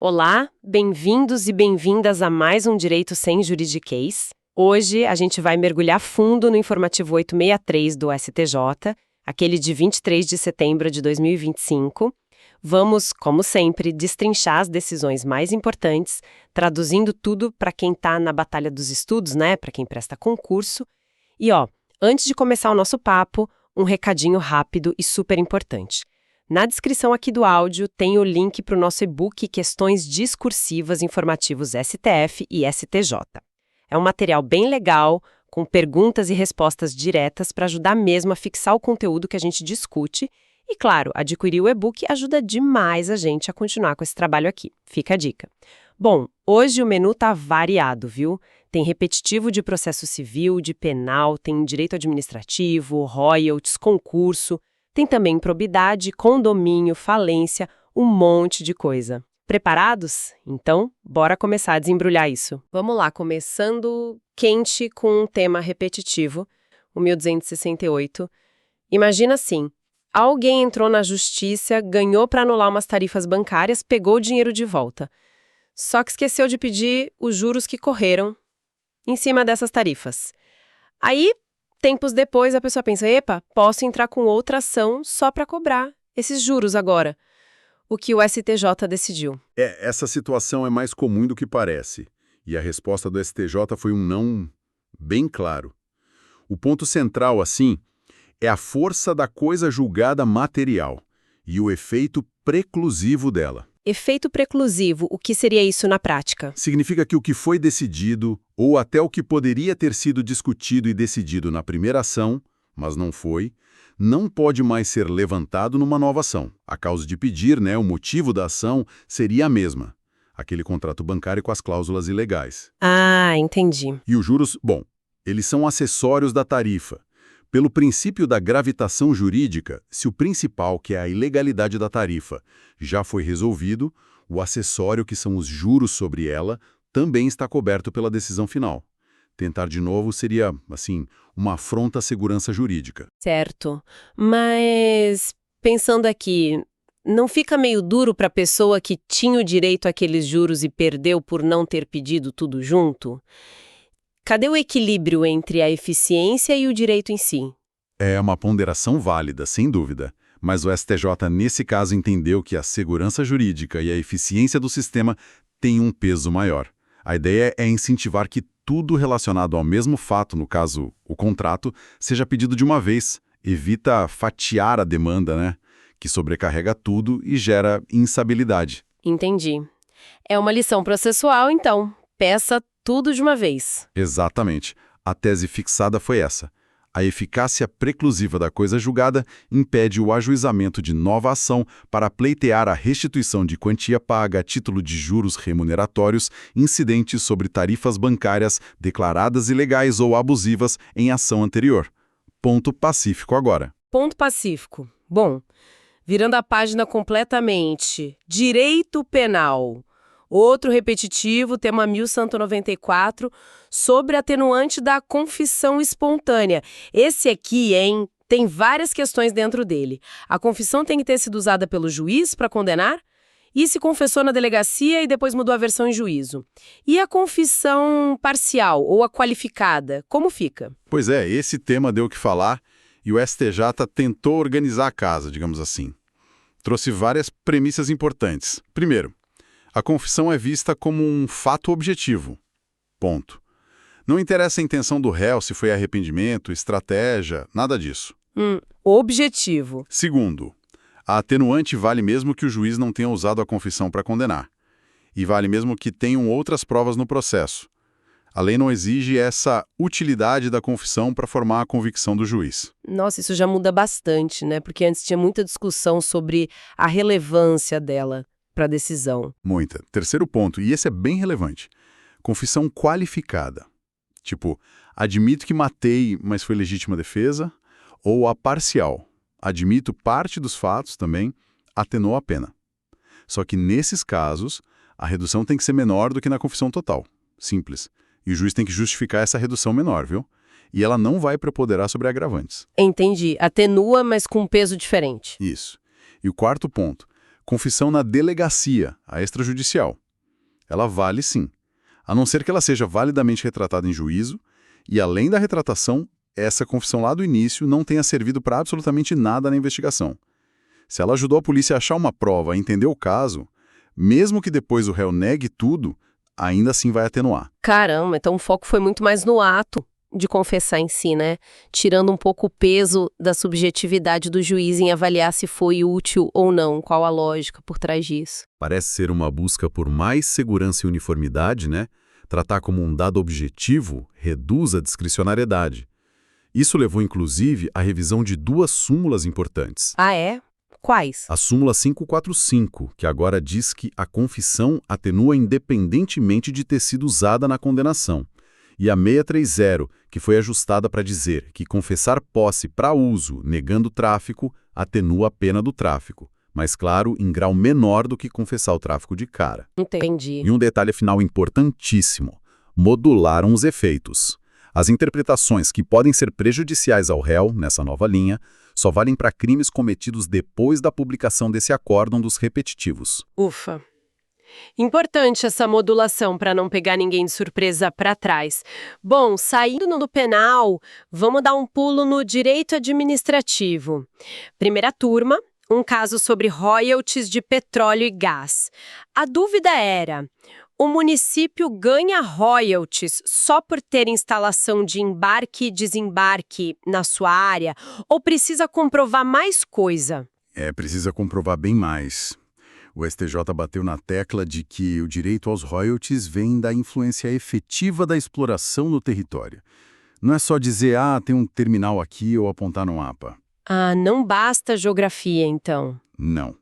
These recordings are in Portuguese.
Olá, bem-vindos e bem-vindas a mais um Direito Sem Juridiquês. Hoje a gente vai mergulhar fundo no informativo 863 do STJ, aquele de 23 de setembro de 2025. Vamos, como sempre, destrinchar as decisões mais importantes, traduzindo tudo para quem está na batalha dos estudos, né, para quem presta concurso. E antes de começar o nosso papo, um recadinho rápido e super importante. Na descrição aqui do áudio tem o link para o nosso e-book Questões Discursivas Informativos STF e STJ. É um material bem legal, com perguntas e respostas diretas para ajudar mesmo a fixar o conteúdo que a gente discute. E, claro, adquirir o e-book ajuda demais a gente a continuar com esse trabalho aqui. Fica a dica. Bom, hoje o menu tá variado, viu? Tem repetitivo de processo civil, de penal, tem direito administrativo, royalties, concurso. Tem também improbidade, condomínio, falência, um monte de coisa. Preparados? Então, bora começar a desembrulhar isso. Vamos lá, começando quente com um tema repetitivo, o 1268. Imagina assim, alguém entrou na justiça, ganhou para anular umas tarifas bancárias, pegou o dinheiro de volta. Só que esqueceu de pedir os juros que correram em cima dessas tarifas. Aí, tempos depois, a pessoa pensa, epa, posso entrar com outra ação só para cobrar esses juros agora. O que o STJ decidiu. Essa situação é mais comum do que parece. E a resposta do STJ foi um não bem claro. O ponto central, assim, é a força da coisa julgada material e o efeito preclusivo dela. Efeito preclusivo, o que seria isso na prática? Significa que o que foi decidido, ou até o que poderia ter sido discutido e decidido na primeira ação, mas não foi, não pode mais ser levantado numa nova ação. A causa de pedir, o motivo da ação, seria a mesma. Aquele contrato bancário com as cláusulas ilegais. Ah, entendi. E os juros, eles são acessórios da tarifa. Pelo princípio da gravitação jurídica, se o principal, que é a ilegalidade da tarifa, já foi resolvido, o acessório, que são os juros sobre ela, também está coberto pela decisão final. Tentar de novo seria, uma afronta à segurança jurídica. Certo. Mas, pensando aqui, não fica meio duro para a pessoa que tinha o direito àqueles juros e perdeu por não ter pedido tudo junto? Cadê o equilíbrio entre a eficiência e o direito em si? É uma ponderação válida, sem dúvida. Mas o STJ, nesse caso, entendeu que a segurança jurídica e a eficiência do sistema têm um peso maior. A ideia é incentivar que tudo relacionado ao mesmo fato, no caso, o contrato, seja pedido de uma vez. Evita fatiar a demanda, que sobrecarrega tudo e gera instabilidade. Entendi. É uma lição processual, então. Peça tudo de uma vez. Exatamente. A tese fixada foi essa. A eficácia preclusiva da coisa julgada impede o ajuizamento de nova ação para pleitear a restituição de quantia paga a título de juros remuneratórios incidentes sobre tarifas bancárias declaradas ilegais ou abusivas em ação anterior. Ponto pacífico agora. Ponto pacífico. Bom, virando a página completamente. Direito penal. Outro repetitivo, tema 1194, sobre atenuante da confissão espontânea. Esse aqui, tem várias questões dentro dele. A confissão tem que ter sido usada pelo juiz para condenar? E se confessou na delegacia e depois mudou a versão em juízo? E a confissão parcial ou a qualificada, como fica? Pois é, esse tema deu o que falar e o STJ tentou organizar a casa, digamos assim. Trouxe várias premissas importantes. Primeiro, a confissão é vista como um fato objetivo. Ponto. Não interessa a intenção do réu, se foi arrependimento, estratégia, nada disso. Objetivo. Segundo, a atenuante vale mesmo que o juiz não tenha usado a confissão para condenar. E vale mesmo que tenham outras provas no processo. A lei não exige essa utilidade da confissão para formar a convicção do juiz. Nossa, isso já muda bastante, Porque antes tinha muita discussão sobre a relevância dela para a decisão. Muita. Terceiro ponto, e esse é bem relevante. Confissão qualificada. Tipo, admito que matei, mas foi legítima defesa. Ou a parcial. Admito parte dos fatos também, atenuou a pena. Só que nesses casos, a redução tem que ser menor do que na confissão total. Simples. E o juiz tem que justificar essa redução menor, viu? E ela não vai preponderar sobre agravantes. Entendi. Atenua, mas com um peso diferente. Isso. E o quarto ponto. confissão na delegacia, a extrajudicial. Ela vale sim, a não ser que ela seja validamente retratada em juízo e, além da retratação, essa confissão lá do início não tenha servido para absolutamente nada na investigação. Se ela ajudou a polícia a achar uma prova, a entender o caso, mesmo que depois o réu negue tudo, ainda assim vai atenuar. Caramba, então o foco foi muito mais no ato de confessar em si, né? Tirando um pouco o peso da subjetividade do juiz em avaliar se foi útil ou não, qual a lógica por trás disso. Parece ser uma busca por mais segurança e uniformidade, né? Tratar como um dado objetivo reduz a discricionariedade. Isso levou, inclusive, à revisão de 2 súmulas importantes. Ah, é? Quais? A súmula 545, que agora diz que a confissão atenua independentemente de ter sido usada na condenação. E a 630, que foi ajustada para dizer que confessar posse para uso, negando tráfico, atenua a pena do tráfico. Mas, claro, em grau menor do que confessar o tráfico de cara. Entendi. E um detalhe final importantíssimo: modularam os efeitos. As interpretações que podem ser prejudiciais ao réu, nessa nova linha, só valem para crimes cometidos depois da publicação desse acórdão dos repetitivos. Ufa. Importante essa modulação para não pegar ninguém de surpresa para trás. Bom, saindo do penal, vamos dar um pulo no direito administrativo. Primeira turma, um caso sobre royalties de petróleo e gás. A dúvida era: o município ganha royalties só por ter instalação de embarque e desembarque na sua área ou precisa comprovar mais coisa? Precisa comprovar bem mais. O STJ bateu na tecla de que o direito aos royalties vem da influência efetiva da exploração no território. Não é só dizer, tem um terminal aqui ou apontar no mapa. Ah, não basta geografia, então. Não.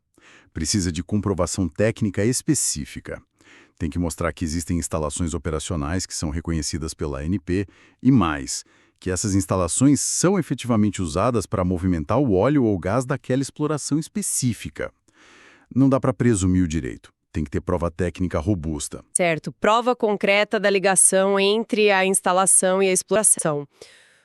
Precisa de comprovação técnica específica. Tem que mostrar que existem instalações operacionais que são reconhecidas pela ANP e mais, que essas instalações são efetivamente usadas para movimentar o óleo ou gás daquela exploração específica. Não dá para presumir o direito. Tem que ter prova técnica robusta. Certo, prova concreta da ligação entre a instalação e a exploração.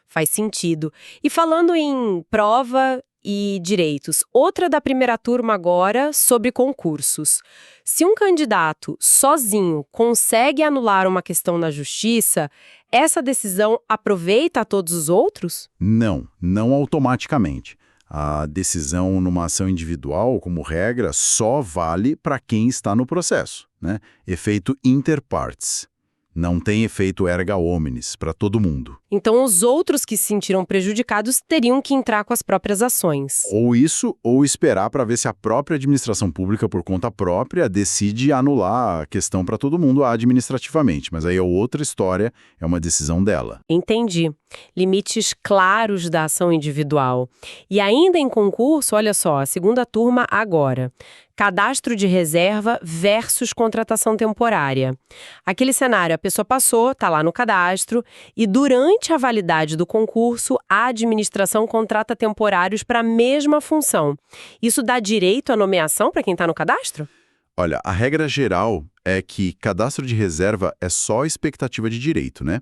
Faz sentido. E falando em prova e direitos, outra da primeira turma agora sobre concursos. Se um candidato sozinho consegue anular uma questão na justiça, essa decisão aproveita a todos os outros? Não automaticamente. A decisão numa ação individual, como regra, só vale para quem está no processo, né? Efeito inter partes. Não tem efeito erga omnes para todo mundo. Então, os outros que se sentiram prejudicados teriam que entrar com as próprias ações. Ou isso, ou esperar para ver se a própria administração pública, por conta própria, decide anular a questão para todo mundo administrativamente. Mas aí é outra história, é uma decisão dela. Entendi. Limites claros da ação individual. E ainda em concurso, olha só, a segunda turma agora. Cadastro de reserva versus contratação temporária. Aquele cenário, a pessoa passou, está lá no cadastro, e durante a validade do concurso, a administração contrata temporários para a mesma função. Isso dá direito à nomeação para quem está no cadastro? Olha, a regra geral é que cadastro de reserva é só expectativa de direito, né?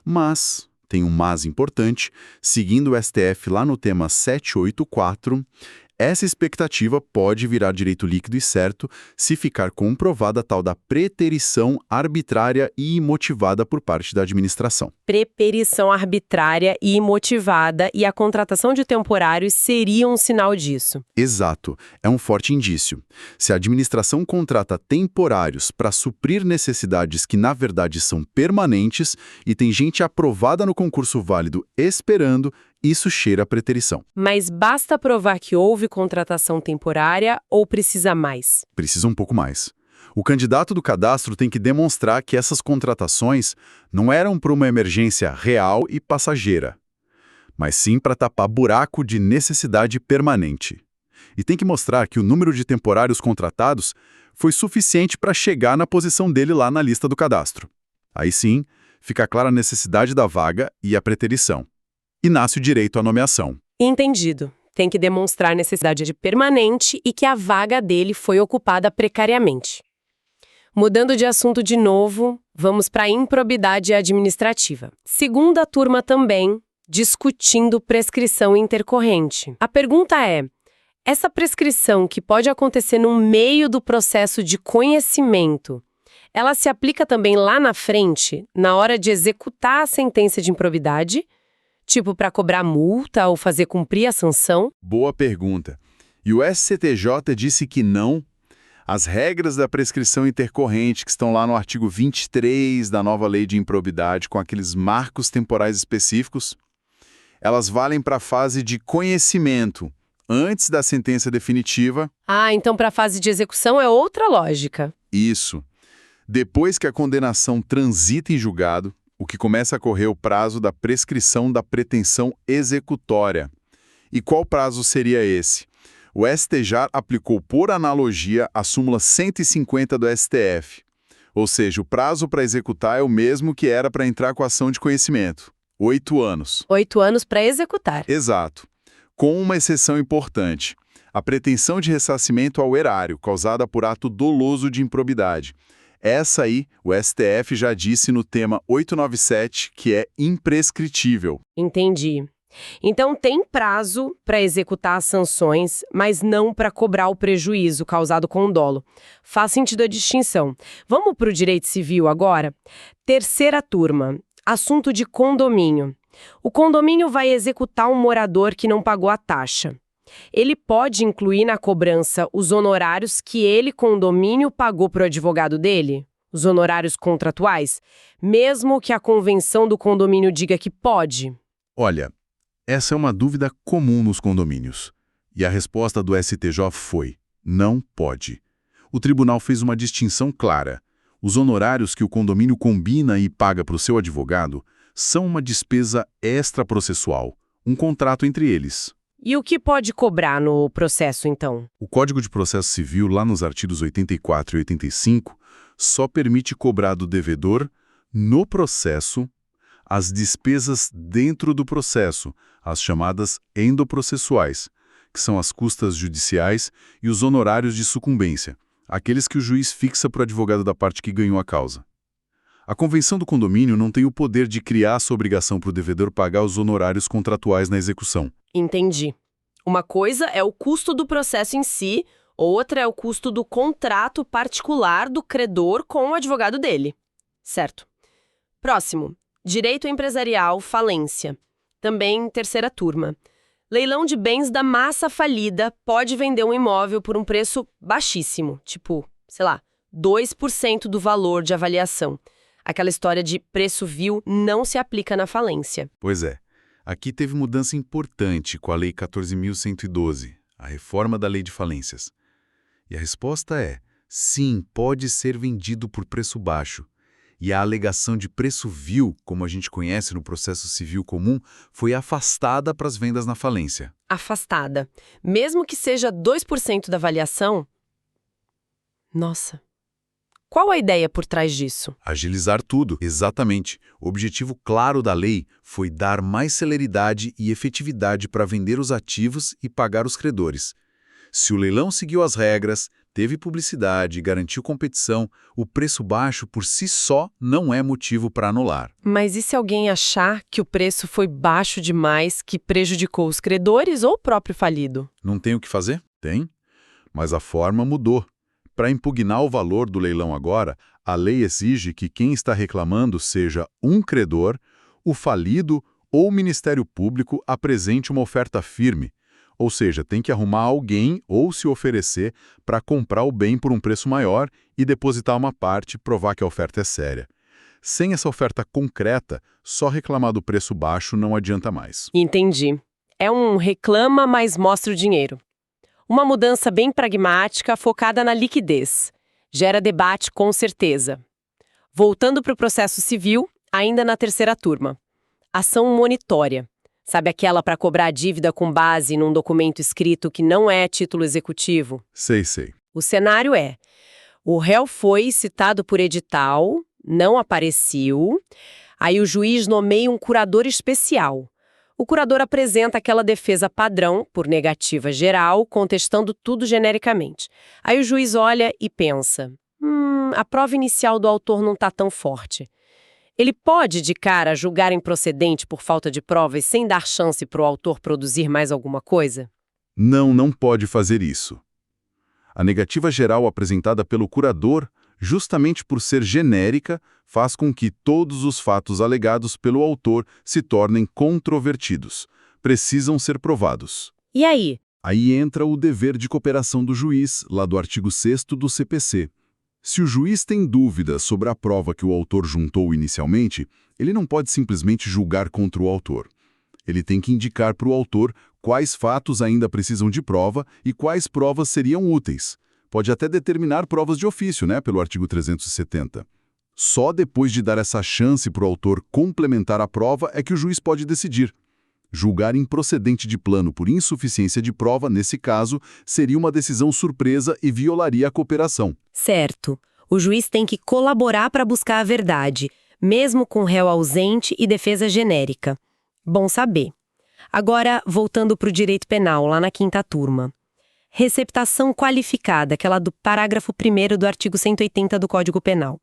Mas, tem um mas importante, seguindo o STF lá no tema 784, essa expectativa pode virar direito líquido e certo se ficar comprovada a tal da preterição arbitrária e imotivada por parte da administração. Preterição arbitrária e imotivada, e a contratação de temporários seria um sinal disso. Exato, é um forte indício. Se a administração contrata temporários para suprir necessidades que na verdade são permanentes e tem gente aprovada no concurso válido esperando, isso cheira a preterição. Mas basta provar que houve contratação temporária ou precisa mais? Precisa um pouco mais. O candidato do cadastro tem que demonstrar que essas contratações não eram para uma emergência real e passageira, mas sim para tapar buraco de necessidade permanente. E tem que mostrar que o número de temporários contratados foi suficiente para chegar na posição dele lá na lista do cadastro. Aí sim, fica clara a necessidade da vaga e a preterição. E nasce o direito à nomeação. Entendido. Tem que demonstrar necessidade de permanente e que a vaga dele foi ocupada precariamente. Mudando de assunto de novo, vamos para a improbidade administrativa. Segunda turma também, discutindo prescrição intercorrente. A pergunta é Essa prescrição, que pode acontecer no meio do processo de conhecimento, ela se aplica também lá na frente, na hora de executar a sentença de improbidade, tipo para cobrar multa ou fazer cumprir a sanção? Boa pergunta. E o STJ disse que não. As regras da prescrição intercorrente, que estão lá no artigo 23 da nova lei de improbidade, com aqueles marcos temporais específicos, elas valem para a fase de conhecimento, antes da sentença definitiva. Ah, então para a fase de execução é outra lógica. Isso. Depois que a condenação transita em julgado, o que começa a correr o prazo da prescrição da pretensão executória. E qual prazo seria esse? O STJ aplicou por analogia a súmula 150 do STF. Ou seja, o prazo para executar é o mesmo que era para entrar com a ação de conhecimento. 8 anos. 8 anos para executar. Exato. Com uma exceção importante. A pretensão de ressarcimento ao erário, causada por ato doloso de improbidade. Essa aí, o STF já disse no tema 897, que é imprescritível. Entendi. Então tem prazo para executar as sanções, mas não para cobrar o prejuízo causado com o dolo. Faz sentido a distinção. Vamos para o direito civil agora? Terceira turma. Assunto de condomínio. O condomínio vai executar um morador que não pagou a taxa. Ele pode incluir na cobrança os honorários que ele, condomínio, pagou para o advogado dele? Os honorários contratuais? Mesmo que a convenção do condomínio diga que pode? Olha, essa é uma dúvida comum nos condomínios. E a resposta do STJ foi: não pode. O tribunal fez uma distinção clara. Os honorários que o condomínio combina e paga para o seu advogado são uma despesa extraprocessual, um contrato entre eles. E o que pode cobrar no processo, então? O Código de Processo Civil, lá nos artigos 84 e 85, só permite cobrar do devedor, no processo, as despesas dentro do processo, as chamadas endoprocessuais, que são as custas judiciais e os honorários de sucumbência, aqueles que o juiz fixa para o advogado da parte que ganhou a causa. A Convenção do Condomínio não tem o poder de criar essa obrigação para o devedor pagar os honorários contratuais na execução. Entendi. Uma coisa é o custo do processo em si, outra é o custo do contrato particular do credor com o advogado dele. Certo. Próximo. Direito empresarial, falência. Também terceira turma. Leilão de bens da massa falida pode vender um imóvel por um preço baixíssimo, tipo, sei lá, 2% do valor de avaliação. Aquela história de preço vil não se aplica na falência. Pois é. Aqui teve mudança importante com a Lei 14.112, a reforma da Lei de Falências. E a resposta é: sim, pode ser vendido por preço baixo. E a alegação de preço vil, como a gente conhece no processo civil comum, foi afastada para as vendas na falência. Afastada. Mesmo que seja 2% da avaliação? Nossa. Qual a ideia por trás disso? Agilizar tudo, exatamente. O objetivo claro da lei foi dar mais celeridade e efetividade para vender os ativos e pagar os credores. Se o leilão seguiu as regras, teve publicidade e garantiu competição, o preço baixo por si só não é motivo para anular. Mas e se alguém achar que o preço foi baixo demais, que prejudicou os credores ou o próprio falido? Não tem o que fazer? Tem. Mas a forma mudou. Para impugnar o valor do leilão agora, a lei exige que quem está reclamando seja um credor, o falido ou o Ministério Público apresente uma oferta firme. Ou seja, tem que arrumar alguém ou se oferecer para comprar o bem por um preço maior e depositar uma parte e provar que a oferta é séria. Sem essa oferta concreta, só reclamar do preço baixo não adianta mais. Entendi. É um reclama, mas mostra o dinheiro. Uma mudança bem pragmática, focada na liquidez. Gera debate com certeza. Voltando para o processo civil, ainda na terceira turma. Ação monitória. Sabe aquela para cobrar a dívida com base num documento escrito que não é título executivo? Sei. O cenário é: o réu foi citado por edital, não apareceu, aí o juiz nomeia um curador especial. O curador apresenta aquela defesa padrão, por negativa geral, contestando tudo genericamente. Aí o juiz olha e pensa: a prova inicial do autor não está tão forte. Ele pode, de cara, julgar improcedente por falta de provas sem dar chance para o autor produzir mais alguma coisa? Não pode fazer isso. A negativa geral apresentada pelo curador, justamente por ser genérica, faz com que todos os fatos alegados pelo autor se tornem controvertidos. Precisam ser provados. E aí? Aí entra o dever de cooperação do juiz, lá do artigo 6º do CPC. Se o juiz tem dúvidas sobre a prova que o autor juntou inicialmente, ele não pode simplesmente julgar contra o autor. Ele tem que indicar para o autor quais fatos ainda precisam de prova e quais provas seriam úteis. Pode até determinar provas de ofício, pelo artigo 370. Só depois de dar essa chance para o autor complementar a prova é que o juiz pode decidir. Julgar improcedente de plano por insuficiência de prova, nesse caso, seria uma decisão surpresa e violaria a cooperação. Certo. O juiz tem que colaborar para buscar a verdade, mesmo com réu ausente e defesa genérica. Bom saber. Agora, voltando para o direito penal, lá na 5ª turma. Receptação qualificada, aquela do parágrafo 1º do artigo 180 do Código Penal.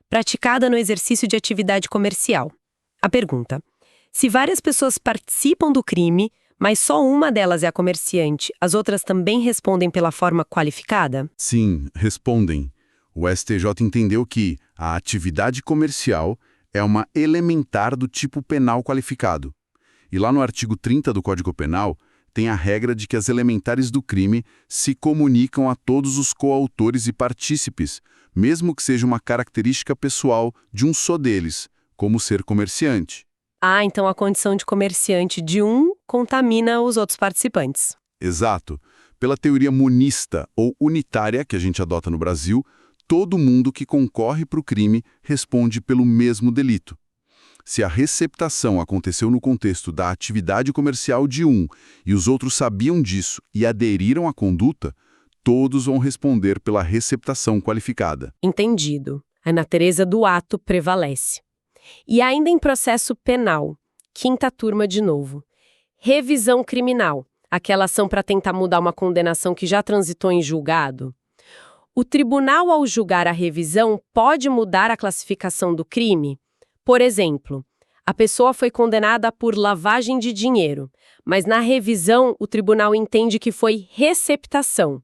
Praticada no exercício de atividade comercial. A pergunta: se várias pessoas participam do crime, mas só uma delas é a comerciante, as outras também respondem pela forma qualificada? Sim, respondem. O STJ entendeu que a atividade comercial é uma elementar do tipo penal qualificado. E lá no artigo 30 do Código Penal, tem a regra de que as elementares do crime se comunicam a todos os coautores e partícipes, mesmo que seja uma característica pessoal de um só deles, como ser comerciante. Ah, então a condição de comerciante de um contamina os outros participantes. Exato. Pela teoria monista ou unitária que a gente adota no Brasil, todo mundo que concorre para o crime responde pelo mesmo delito. Se a receptação aconteceu no contexto da atividade comercial de um e os outros sabiam disso e aderiram à conduta, todos vão responder pela receptação qualificada. Entendido. A natureza do ato prevalece. E ainda em processo penal, 5ª turma de novo. Revisão criminal, aquela ação para tentar mudar uma condenação que já transitou em julgado. O tribunal, ao julgar a revisão, pode mudar a classificação do crime? Por exemplo, a pessoa foi condenada por lavagem de dinheiro, mas na revisão o tribunal entende que foi receptação.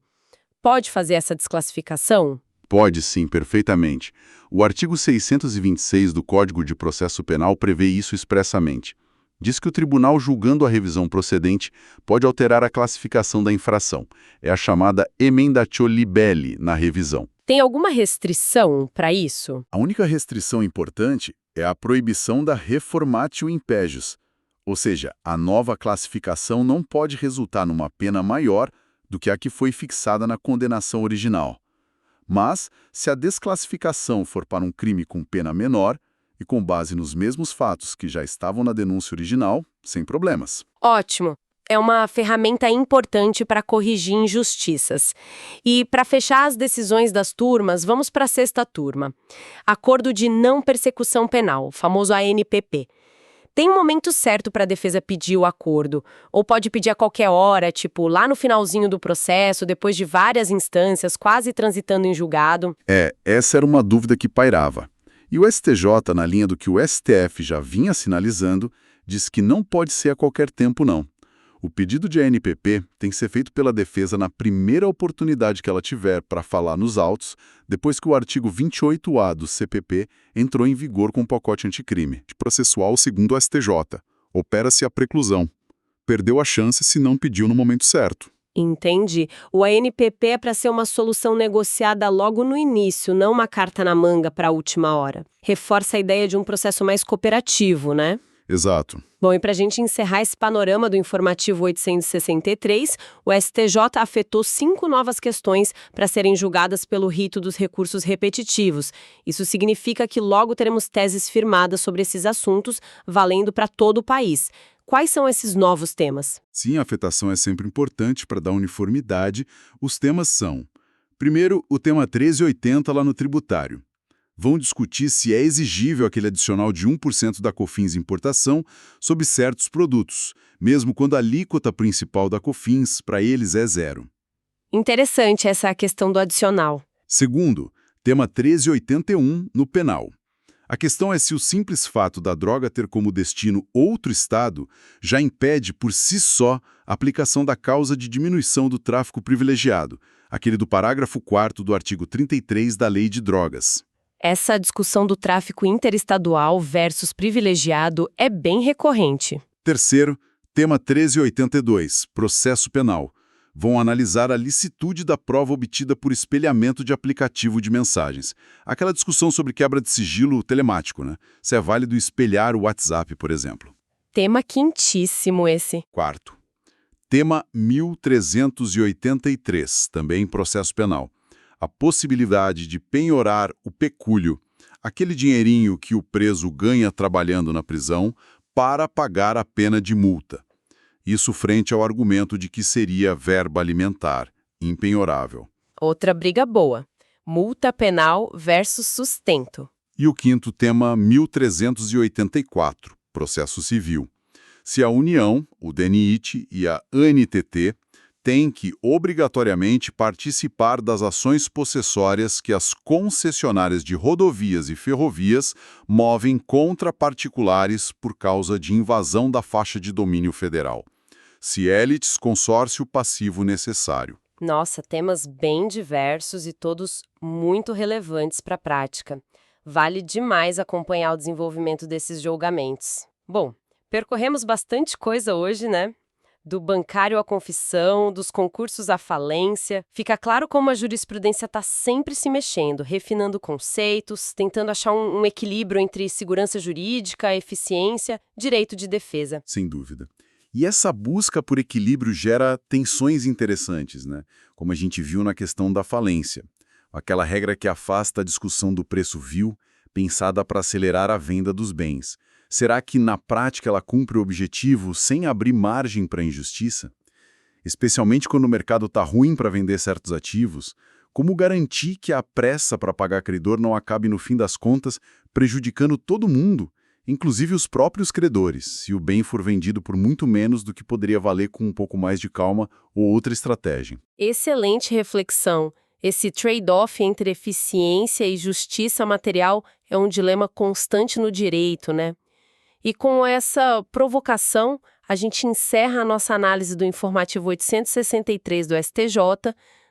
Pode fazer essa desclassificação? Pode sim, perfeitamente. O artigo 626 do Código de Processo Penal prevê isso expressamente. Diz que o tribunal, julgando a revisão procedente, pode alterar a classificação da infração. É a chamada emendatio libelli na revisão. Tem alguma restrição para isso? A única restrição importante é a proibição da reformatio impejus, ou seja, a nova classificação não pode resultar numa pena maior do que a que foi fixada na condenação original. Mas, se a desclassificação for para um crime com pena menor e com base nos mesmos fatos que já estavam na denúncia original, sem problemas. Ótimo. É uma ferramenta importante para corrigir injustiças. E, para fechar as decisões das turmas, vamos para a 6ª turma. Acordo de Não Persecução Penal, famoso ANPP. Tem um momento certo para a defesa pedir o acordo, ou pode pedir a qualquer hora, tipo lá no finalzinho do processo, depois de várias instâncias, quase transitando em julgado? Essa era uma dúvida que pairava. E o STJ, na linha do que o STF já vinha sinalizando, diz que não pode ser a qualquer tempo, não. O pedido de ANPP tem que ser feito pela defesa na primeira oportunidade que ela tiver para falar nos autos, depois que o artigo 28A do CPP entrou em vigor com o pacote anticrime. Processual segundo o STJ. Opera-se a preclusão. Perdeu a chance se não pediu no momento certo. Entendi. O ANPP é para ser uma solução negociada logo no início, não uma carta na manga para a última hora. Reforça a ideia de um processo mais cooperativo, né? Exato. Bom, e para a gente encerrar esse panorama do informativo 863, o STJ afetou 5 novas questões para serem julgadas pelo rito dos recursos repetitivos. Isso significa que logo teremos teses firmadas sobre esses assuntos, valendo para todo o país. Quais são esses novos temas? Sim, a afetação é sempre importante para dar uniformidade. Os temas são: primeiro, o tema 1380 lá no tributário. Vão discutir se é exigível aquele adicional de 1% da COFINS importação sobre certos produtos, mesmo quando a alíquota principal da COFINS para eles é 0. Interessante essa questão do adicional. Segundo, tema 1381 no penal. A questão é se o simples fato da droga ter como destino outro estado já impede por si só a aplicação da causa de diminuição do tráfico privilegiado, aquele do parágrafo 4º do artigo 33 da Lei de Drogas. Essa discussão do tráfico interestadual versus privilegiado é bem recorrente. Terceiro, tema 1382, processo penal. Vão analisar a licitude da prova obtida por espelhamento de aplicativo de mensagens. Aquela discussão sobre quebra de sigilo telemático, né? Se é válido espelhar o WhatsApp, por exemplo. Tema quentíssimo esse. Quarto, tema 1383, também processo penal. A possibilidade de penhorar o pecúlio, aquele dinheirinho que o preso ganha trabalhando na prisão, para pagar a pena de multa. Isso frente ao argumento de que seria verba alimentar, impenhorável. Outra briga boa. Multa penal versus sustento. E o quinto tema, 1384, processo civil. Se a União, o DNIT e a ANTT têm que, obrigatoriamente, participar das ações possessórias que as concessionárias de rodovias e ferrovias movem contra particulares por causa de invasão da faixa de domínio federal. Cielites, consórcio passivo necessário. Nossa, temas bem diversos e todos muito relevantes para a prática. Vale demais acompanhar o desenvolvimento desses julgamentos. Bom, percorremos bastante coisa hoje, né? Do bancário à confissão, dos concursos à falência. Fica claro como a jurisprudência está sempre se mexendo, refinando conceitos, tentando achar um equilíbrio entre segurança jurídica, eficiência, direito de defesa. Sem dúvida. E essa busca por equilíbrio gera tensões interessantes, né? Como a gente viu na questão da falência. Aquela regra que afasta a discussão do preço vil, pensada para acelerar a venda dos bens. Será que, na prática, ela cumpre o objetivo sem abrir margem para a injustiça? Especialmente quando o mercado está ruim para vender certos ativos, como garantir que a pressa para pagar credor não acabe, no fim das contas, prejudicando todo mundo, inclusive os próprios credores, se o bem for vendido por muito menos do que poderia valer com um pouco mais de calma ou outra estratégia? Excelente reflexão. Esse trade-off entre eficiência e justiça material é um dilema constante no direito, né? E com essa provocação, a gente encerra a nossa análise do informativo 863 do STJ.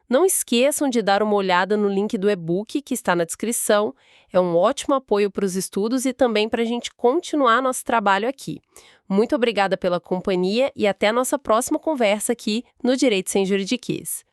Não esqueçam de dar uma olhada no link do e-book que está na descrição. É um ótimo apoio para os estudos e também para a gente continuar nosso trabalho aqui. Muito obrigada pela companhia e até a nossa próxima conversa aqui no Direito Sem Juridiquês.